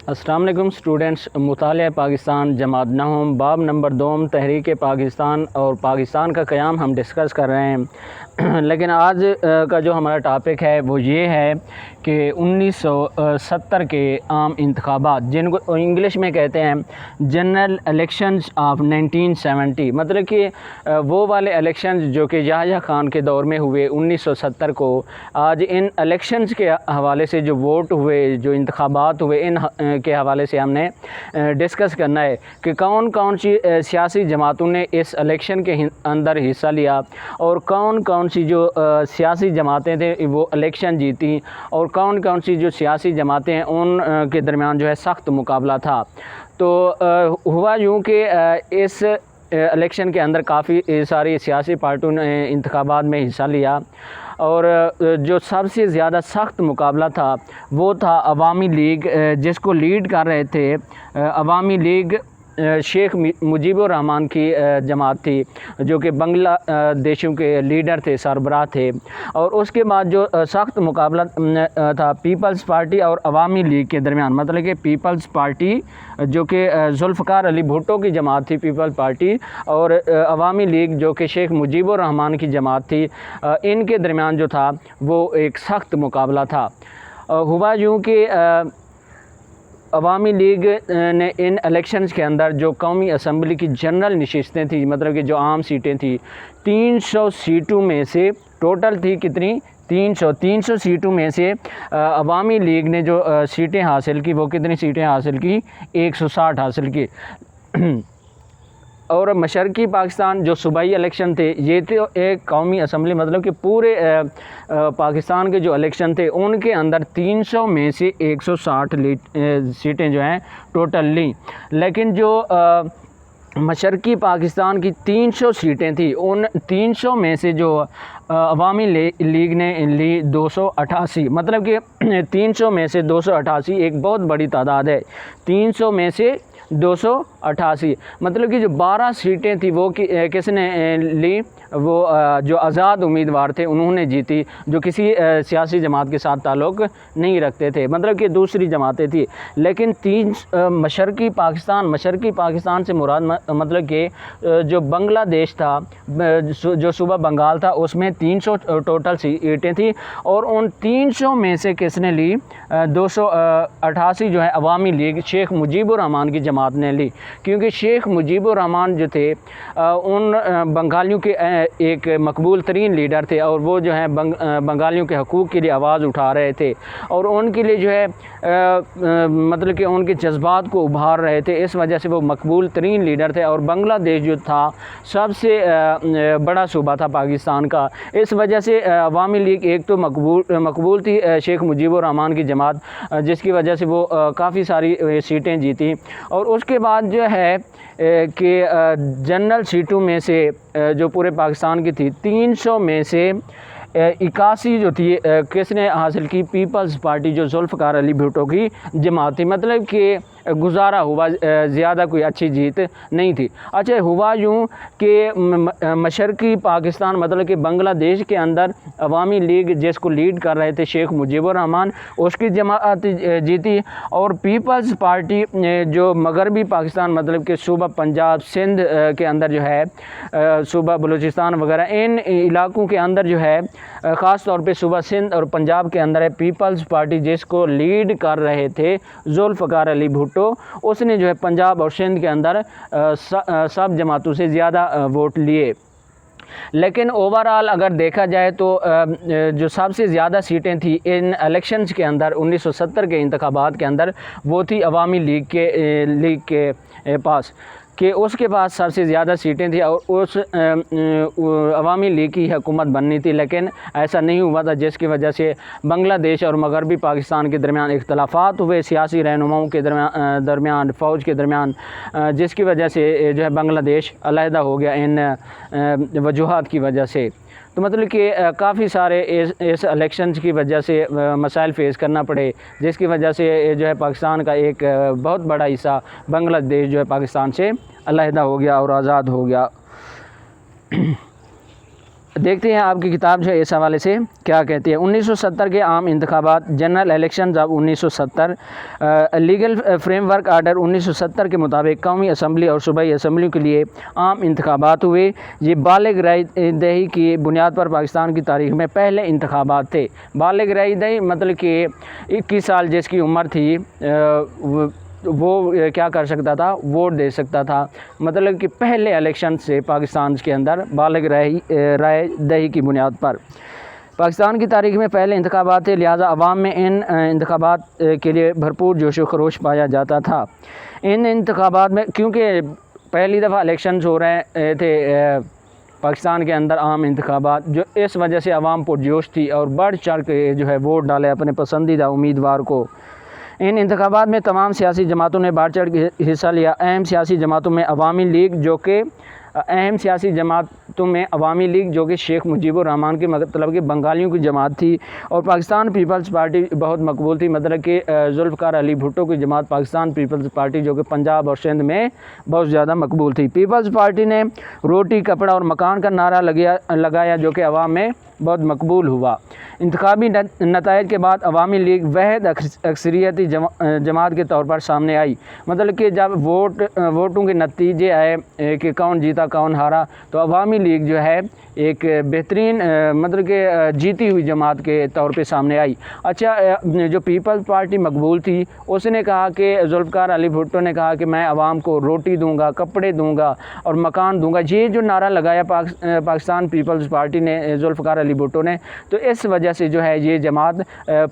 अस्सलाम वालेकुम स्टूडेंट्स, मुतालिया पाकिस्तान जमात नहम बाब नंबर 2 तहरीक पाकिस्तान और पाकिस्तान का क़याम हम डिस्कस कर रहे हैं। लेकिन आज का जो हमारा टॉपिक है वो ये है कि 1970 के आम इंतखाबात, जिनको इंग्लिश में कहते हैं जनरल इलेक्शंस ऑफ 1970, मतलब कि वो वाले इलेक्शंस जो कि याह्या खान के दौर में हुए 1970 को। आज इन इलेक्शंस के हवाले से जो वोट हुए, जो इंतखाबात हुए, इन के हवाले से हमने डिस्कस करना है कि कौन कौन सी सियासी जमातों ने इस इलेक्शन के अंदर हिस्सा लिया और कौन कौन सी जो सियासी जमातें थे वो इलेक्शन जीती और कौन कौन सी जो सियासी जमातें हैं उन के दरमियान जो है सख्त मुकाबला था। तो हुआ यूँ कि इस इलेक्शन के अंदर काफ़ी सारी सियासी पार्टियों ने इंतखाबात में हिस्सा लिया और जो सबसे ज़्यादा सख्त मुकाबला था वो था अवामी लीग, जिसको लीड कर रहे थे अवामी लीग शेख मुजीबुर रहमान की जमात थी, जो कि बांग्लादेशियों के लीडर थे, सरबराह थे। और उसके बाद जो सख्त मुकाबला था पीपल्स पार्टी और अवामी लीग के दरमियान, मतलब कि पीपल्स पार्टी जो कि जुल्फ़िकार अली भुट्टो की जमात थी पीपल्स पार्टी, और अवामी लीग जो कि शेख मुजीबुर रहमान की जमात थी, इनके दरमियान जो था वो एक सख्त मुकाबला था। हुआ यूँ कि अवामी लीग ने इन इलेक्शंस के अंदर जो कौमी असम्बली की जनरल नशिस्तें थी, मतलब कि जो आम सीटें थी, 300 सीटों में से टोटल थी कितनी, 300 सीटों में से अवामी लीग ने जो सीटें हासिल की वो कितनी सीटें हासिल की, 160 हासिल की। और मशरक़ी पाकिस्तान जो सूबाई इलेक्शन थे ये तो एक कौमी असम्बली, मतलब कि पूरे पाकिस्तान के जो इलेक्शन थे उनके अंदर 300 में से 160 सीटें जो हैं टोटल ली। लेकिन जो मशरक़ी पाकिस्तान की 300 सीटें थी, उन 300 में से जो अवामी लीग ने ली 288, मतलब कि 300 में से 288 एक बहुत बड़ी तादाद है। 300 में से 288, मतलब कि जो 12 सीटें थी वो किसने ली, वो जो आज़ाद उम्मीदवार थे उन्होंने जीती, जो किसी सियासी जमात के साथ ताल्लुक़ नहीं रखते थे, मतलब कि दूसरी जमातें थी। लेकिन मशरक़ी पाकिस्तान से मुराद मतलब कि जो बांग्लादेश था, जो सूबा बंगाल था, उसमें 300 टोटल सीटें थी और उन 300 में से किसने ली, 288 जो है अवामी लीग शेख मुजीबुर रहमान की जमात ने ली। क्योंकि शेख मुजीबुर रहमान जो थे उन बंगालियों के एक मकबूल तरीन लीडर थे और वो जो है बंगालियों के हकूक़ के लिए आवाज़ उठा रहे थे और उनके लिए जो है मतलब कि उनके जज्बात को उभार रहे थे। इस वजह से वो मकबूल तरीन लीडर थे और बांग्लादेश जो था सबसे बड़ा सूबा था पाकिस्तान का। इस वजह से अवामी लीग एक तो मकबूल थी शेख मुजीबुर रहमान की जमात, जिसकी वजह से वो काफ़ी सारी सीटें जीती। और उसके बाद जो है कि जनरल सीटों में से जो पूरे पाकिस्तान की थी 300 में से 81 जो थी किसने हासिल की, पीपल्स पार्टी जो जुल्फ़िकार अली भुट्टो की जमात थी, मतलब कि गुजारा हुआ, ज़्यादा कोई अच्छी जीत नहीं थी। अच्छा, हुआ यूँ कि मशरक़ी पाकिस्तान मतलब कि बांग्लादेश के अंदर अवामी लीग जिसको लीड कर रहे थे शेख मुजीबुर रहमान, उसकी जमात जीती। और पीपल्स पार्टी जो मगरबी पाकिस्तान मतलब कि सूबा पंजाब, सिंध के अंदर जो है, सूबा बलूचिस्तान वगैरह इन इलाक़ों के अंदर जो है, ख़ास तौर पे सूबा सिंध और पंजाब के अंदर है पीपल्स पार्टी जिसको लीड कर रहे थे जुल्फ़िकार अली भुट्टो, उसने जो है पंजाब और सिंध के अंदर सब जमातों से ज़्यादा वोट लिए। लेकिन ओवरऑल अगर देखा जाए तो जो सबसे ज़्यादा सीटें थी इन इलेक्शंस के अंदर 1970 के इंतखाबात के अंदर वो थी अवामी लीग के पास, कि उसके पास सबसे ज़्यादा सीटें थी और उस अवामी लीग की हुकूमत बननी थी। लेकिन ऐसा नहीं हुआ था, जिसकी वजह से बांग्लादेश और मगरबी पाकिस्तान के दरमियान इख्तलाफात हुए, सियासी रहनुमाओं के दरमियान फ़ौज के दरमियान, जिसकी वजह से जो है बांग्लादेश अलहदा हो गया इन वजूहात की वजह से। तो मतलब कि काफ़ी सारे इस इलेक्शंस की वजह से मसाइल फ़ेस करना पड़े, जिसकी वजह से जो है पाकिस्तान का एक बहुत बड़ा हिस्सा बांग्लादेश जो है पाकिस्तान से अलहदा हो गया और आज़ाद हो गया। देखते हैं आपकी किताब जो है इस हवाले से क्या कहती है। 1970 के आम इंतखाबात, general election of 1970, legal framework order 1970 के मुताबिक कौमी असम्बली और सूबाई असम्बली के लिए आम इंतखाबात हुए। ये बालिग राय दही की बुनियाद पर पाकिस्तान की तारीख में पहले इंतखाबात थे। बालिग राय दही मतलब कि 21 साल जिसकी उम्र थी वो क्या कर सकता था, वोट दे सकता था। मतलब कि पहले इलेक्शन से पाकिस्तान के अंदर बालिग राय दही की बुनियाद पर पाकिस्तान की तारीख में पहले इंतखाबात थे, लिहाजा अवाम में इन इंतखाबात के लिए भरपूर जोश व खरोश पाया जाता था। इन इंतखाबात में क्योंकि पहली दफ़ा इलेक्शन हो रहे थे पाकिस्तान के अंदर आम इंतखाबात, जो इस वजह से अवाम पुरजोश थी और बढ़ चढ़ के जो है वोट डाले अपने पसंदीदा उम्मीदवार को। इन इंतखाबात में तमाम सियासी जमातों ने बढ़ चढ़ के हिस्सा लिया। अहम सियासी जमातों में अवामी लीग जो कि शेख मुजीबुर रहमान की मतलब कि बंगालियों की जमात थी, और पाकिस्तान पीपल्स पार्टी बहुत मकबूल थी, मतलब कि जुल्फ़िकार अली भुट्टो की जमात पाकिस्तान पीपल्स पार्टी जो कि पंजाब और सिंध में बहुत ज़्यादा मकबूल थी। पीपल्स पार्टी ने रोटी, कपड़ा और मकान का नारा लगाया जो कि अवाम में बहुत मकबूल हुआ। इंतखाबी नतायज के बाद अवामी लीग वहद अक्सरियती जमात के तौर पर सामने आई। मतलब कि जब वोटों के नतीजे आए कि कौन जीता कौन हारा, तो अवामी लीग जो है एक बेहतरीन मतलब कि जीती हुई जमात के तौर पे सामने आई। अच्छा, जो पीपल्स पार्टी मकबूल थी उसने कहा कि जुल्फ़िकार अली भुट्टो ने कहा कि मैं अवाम को रोटी दूंगा, कपड़े दूंगा और मकान दूंगा। ये जो नारा लगाया पाकिस्तान पीपल्स पार्टी ने, जुल्फ़िकार अली भुट्टो ने, तो इस वजह से जो है ये जमात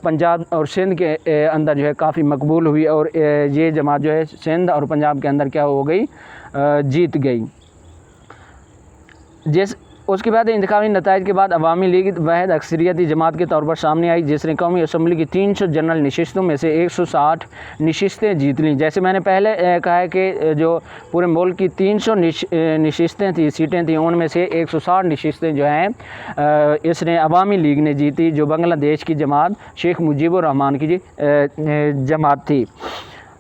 पंजाब और सिंध के अंदर जो है काफ़ी मकबूल हुई, और ये जमात जो है सिंध और पंजाब के अंदर क्या हो गई, जीत गई। उसके बाद इंतखाबी नताइज के बाद अवामी लीग वाहिद अक्सरियती जमात के तौर पर सामने आई, जिसने कौमी असम्बली की 300 जनरल नशिस्तों में से 160 नशिस्तें जीत लीं। जैसे मैंने पहले कहा है कि जो पूरे मुल्क की 300 नशिस्तें थी, सीटें थी, उनमें से 160 नशिस्तें जो हैं इसने अवामी लीग ने जीती, जो बांग्लादेश की जमात शेख मुजीबुर रहमान की जमात थी।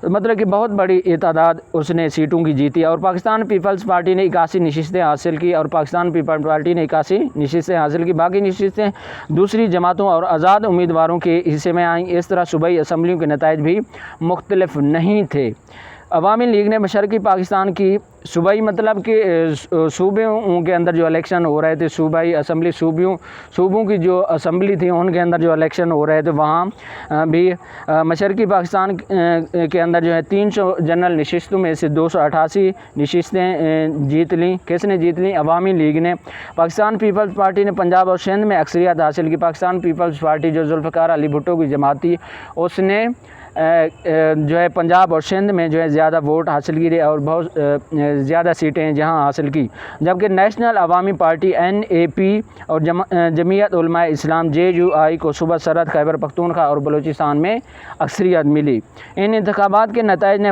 मतलब कि बहुत बड़ी तादाद उसने सीटों की जीती, और पाकिस्तान पीपल्स पार्टी ने 81 नशिस्तें हासिल की, और पाकिस्तान पीपल्स पार्टी ने 81 नशिस्तें हासिल की। बाकी नशिस्तें दूसरी जमातों और आज़ाद उम्मीदवारों के हिस्से में आईं। इस तरह सूबाई असम्बलियों के नताइज भी मुख्तलिफ नहीं थे। अवामी लीग ने मशरक़ी पाकिस्तान की सूबाई मतलब कि सूबों के अंदर जो इलेक्शन हो रहे थे, सूबाई असम्बली सूबों की जो असम्बली थी उनके अंदर जो इलेक्शन हो रहे थे, वहाँ भी मशरक़ी पाकिस्तान के अंदर जो है 300 जनरल नशिस्तों में से 288 नशिस्तें जीत लीं। किसने जीत लीं? अवामी लीग ने। पाकिस्तान पीपल्स पार्टी ने पंजाब और सिंध में अक्सरियत हासिल की। पाकिस्तान पीपल्स पार्टी जो जुल्फ़िकार अली भुट्टो की जमात थी, उसने जो है पंजाब और सिंध में जो है ज़्यादा वोट हासिल की और बहुत ज़्यादा सीटें जहां हासिल की। जबकि नेशनल अवामी पार्टी NAP और जमीयत उलमा इस्लाम JUI को सूबा सरहद, खैबर पख्तूनख्वा और बलूचिस्तान में अक्सरियत मिली। इन इंतखाबात के नताइज ने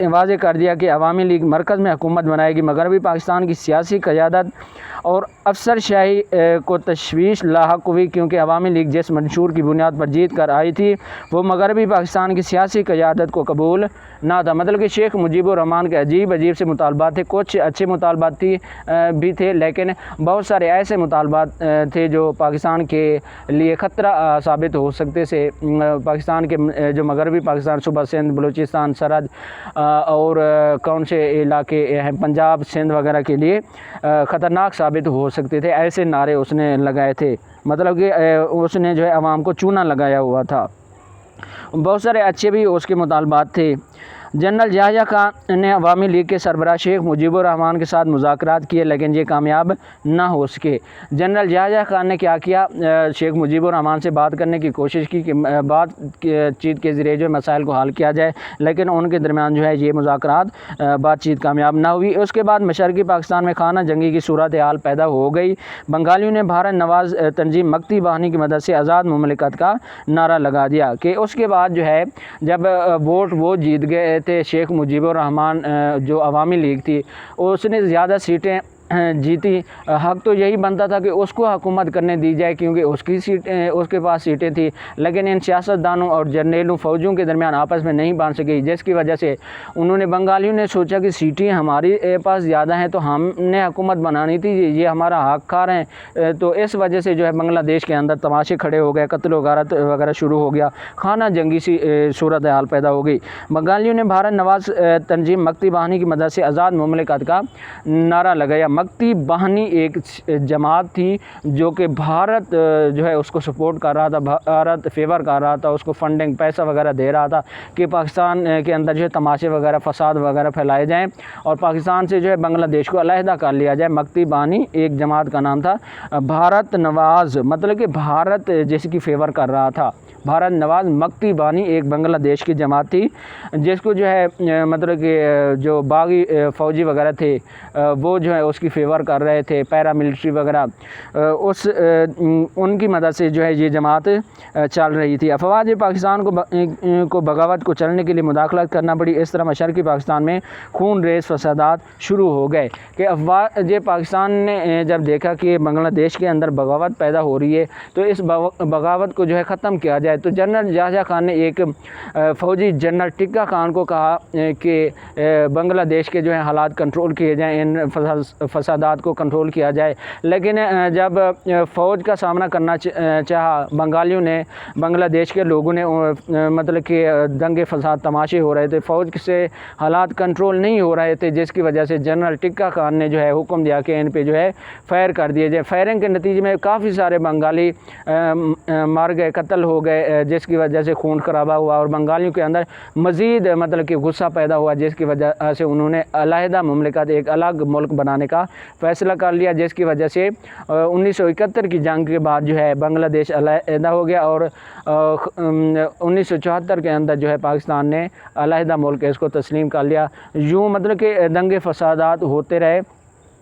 वाज़े कर दिया कि अवामी लीग मरकज़ में हुकूमत बनाएगी। मगरबी पाकिस्तान की सियासी क़यादत और अफसरशाही को तशवीश लाहक हुई, क्योंकि अवामी लीग जिस मंशूर की बुनियाद पर जीत कर आई थी वो मगरबी पाकिस्तान की सियासी क़यादत को कबूल ना था। मतलब कि शेख मुजीबुर रहमान के अजीब से मुतालबात थे। कुछ अच्छे मुतालबात भी थे, लेकिन बहुत सारे ऐसे मुतालबात थे जो पाकिस्तान के लिए ख़तरा साबित हो सकते थे। पाकिस्तान के जो मगरबी पाकिस्तान, सूबा सिंध, बलूचिस्तान, सरहद और कौन से इलाके हैं पंजाब सिंध वगैरह के लिए ख़तरनाक साबित हो सकते थे। ऐसे नारे उसने लगाए थे, मतलब कि उसने जो है अवाम को चूना लगाया हुआ था। बहुत सारे अच्छे भी उसके मुतालबात थे। जनरल याह्या खान ने अवामी लीग के सरबराह शेख मुजीबुर रहमान के साथ मुज़ाकरात किए, लेकिन ये कामयाब ना हो सके। जनरल याह्या खान ने क्या किया, शेख मुजीबुर रहमान से बात करने की कोशिश की कि बातचीत के ज़रिए जो मसाइल को हल किया जाए, लेकिन उनके दरमियान जो है ये मुज़ाकरात बातचीत कामयाब ना हुई। उसके बाद मशरक़ी पाकिस्तान में खाना जंगी की सूरत हाल पैदा हो गई। बंगालियों ने भारत नवाज़ तंजीम मक्ती बाहिनी की मदद से आज़ाद मुमलिकत का नारा लगा दिया। कि उसके बाद जो है जब वोट वो जीत गए थे शेख मुजीबुर रहमान, जो अवामी लीग थी उसने ज़्यादा सीटें जीती, हक तो यही बनता था कि उसको हुकूमत करने दी जाए क्योंकि उसकी सीटें, उसके पास सीटें थी। लेकिन इन सियासतदानों और जर्नलों फ़ौजियों के दरमियान आपस में नहीं बन सकी, जिसकी वजह से उन्होंने बंगालियों ने सोचा कि सीटें हमारी पास ज़्यादा हैं तो हमने हुकूमत बनानी थी, ये हमारा हक खा रहे हैं। तो इस वजह से जो है बांग्लादेश के अंदर तमाशे खड़े हो गए, कत्ल वगैरह शुरू हो गया, खाना जंगी सी सूरत हाल पैदा हो गई। बंगालियों ने भारत नवाज़ तंजीम मक्ती बाहिनी की मदद से आज़ाद मुमलिकत का नारा लगाया। मक्ती बाहिनी एक जमात थी जो कि भारत जो है उसको सपोर्ट कर रहा था, भारत फेवर कर रहा था, उसको फंडिंग पैसा वगैरह दे रहा था कि पाकिस्तान के अंदर जो है तमाशे वगैरह फसाद वगैरह फैलाए जाएं और पाकिस्तान से जो है बांग्लादेश को अलहदा कर लिया जाए। मक्ती बाहिनी एक जमात का नाम था। भारत नवाज़ मतलब कि भारत जिसकी फेवर कर रहा था, भारत नवाज़ मक्ती बाहिनी एक बांग्लादेश की जमात थी जिसको जो है मतलब कि जो बागी फ़ौजी वगैरह थे वो जो है उसकी फेवर कर रहे थे, पैरा मिलिट्री वगैरह, उनकी मदद से जो है ये जमात चल रही थी। अफवाज पाकिस्तान को बगावत को चलने के लिए मुदाखलत करना पड़ी। इस तरह मशरक़ी पाकिस्तान में खून रेज़ फसादात शुरू हो गए कि अफवाज पाकिस्तान ने जब देखा कि बांग्लादेश के अंदर बगावत पैदा हो रही है तो इस बगावत को जो है ख़त्म किया जाए। तो जनरल याह्या खान ने एक फ़ौजी जनरल टिक्का खान को कहा कि बांग्लादेश के जो है हालात कंट्रोल किए जाएँ, इन फसादात को कंट्रोल किया जाए। लेकिन जब फ़ौज का सामना करना चाहा बंगालियों ने, बांग्लादेश के लोगों ने, मतलब कि दंगे फसाद तमाशे हो रहे थे, फ़ौज से हालात कंट्रोल नहीं हो रहे थे, जिसकी वजह से जनरल टिक्का खान ने जो है हुक्म दिया कि इन पे जो है फायर कर दिए जाए। फायरिंग के नतीजे में काफ़ी सारे बंगाली मर गए, कत्ल हो गए, जिसकी वजह से खून खराबा हुआ और बंगालियों के अंदर मज़ीद मतलब कि गुस्सा पैदा हुआ, जिसकी वजह से उन्होंने अलहदा मुमलिकत, एक अलग मुल्क बनाने का फ़ैसला कर लिया, जिसकी वजह से 1971 की जंग के बाद जो है बांग्लादेश अलहदा हो गया और 1974 के अंदर जो है पाकिस्तान ने अलहदा मुल्क इसको तस्लीम कर लिया। यूँ मतलब कि दंगे फसादात होते रहे।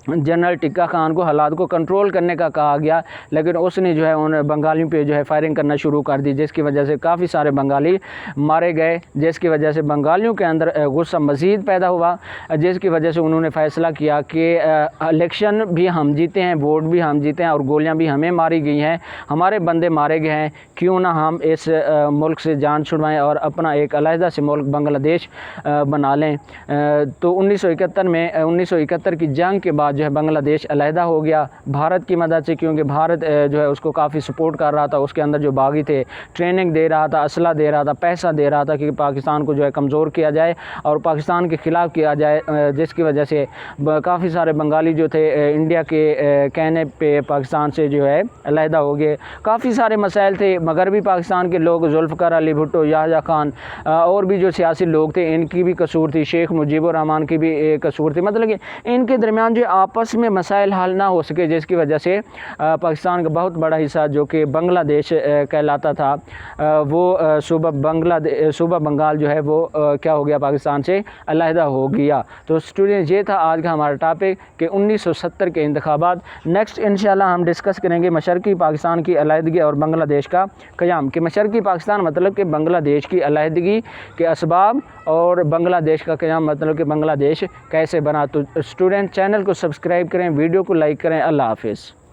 जनरल टिक्का खान को हालात को कंट्रोल करने का कहा गया, लेकिन उसने जो है उन बंगालियों पे जो है फायरिंग करना शुरू कर दी, जिसकी वजह से काफ़ी सारे बंगाली मारे गए, जिसकी वजह से बंगालियों के अंदर गुस्सा मज़ीद पैदा हुआ, जिसकी वजह से उन्होंने फ़ैसला किया कि इलेक्शन भी हम जीते हैं, वोट भी हम जीते हैं और गोलियाँ भी हमें मारी गई हैं, हमारे बंदे मारे गए हैं, क्यों ना हम इस मुल्क से जान छुड़वाएँ और अपना एक अलहदा से मुल्क बांग्लादेश बना लें। तो 1971 की जंग के बाद जो है बांग्लादेश अलहदा हो गया भारत की मदद से, क्योंकि भारत जो है उसको काफ़ी सपोर्ट कर रहा था। उसके अंदर जो बागी थे ट्रेनिंग दे रहा था, असला दे रहा था, पैसा दे रहा था कि पाकिस्तान को जो है कमज़ोर किया जाए और पाकिस्तान के ख़िलाफ़ किया जाए, जिसकी वजह से काफ़ी सारे बंगाली जो थे इंडिया के कहने पे पाकिस्तान से जो है अलहदा हो गए। काफ़ी सारे मसाइल थे, मगरबी पाकिस्तान के लोग, जुल्फ़िकार अली भुट्टो, याह्या खान और भी जो सियासी लोग थे इनकी भी कसूर थी, शेख मुजीबुर रहमान की भी कसूर थी, मतलब कि इनके दरमियान जो आपस में मसाइल हल ना हो सके, जिसकी वजह से पाकिस्तान का बहुत बड़ा हिस्सा जो कि बांग्लादेश कहलाता था वो सूबा बंगाल जो है वो क्या हो गया, पाकिस्तान से अलहदा हो गया। तो स्टूडेंट ये था आज का हमारा टॉपिक कि 1970 के इंतखाबात। नेक्स्ट इंशाल्लाह हम डिस्कस करेंगे मशरक़ी पाकिस्तान की अलहदगी और बांग्लादेश का क़याम, कि मशरक़ी पाकिस्तान मतलब कि बांग्लादेश की अलहदगी के असबाब और बांग्लादेश का क़याम मतलब कि बांग्लादेश कैसे बना। तो स्टूडेंट चैनल को सब्सक्राइब करें, वीडियो को लाइक करें। अल्लाह हाफ़िज़।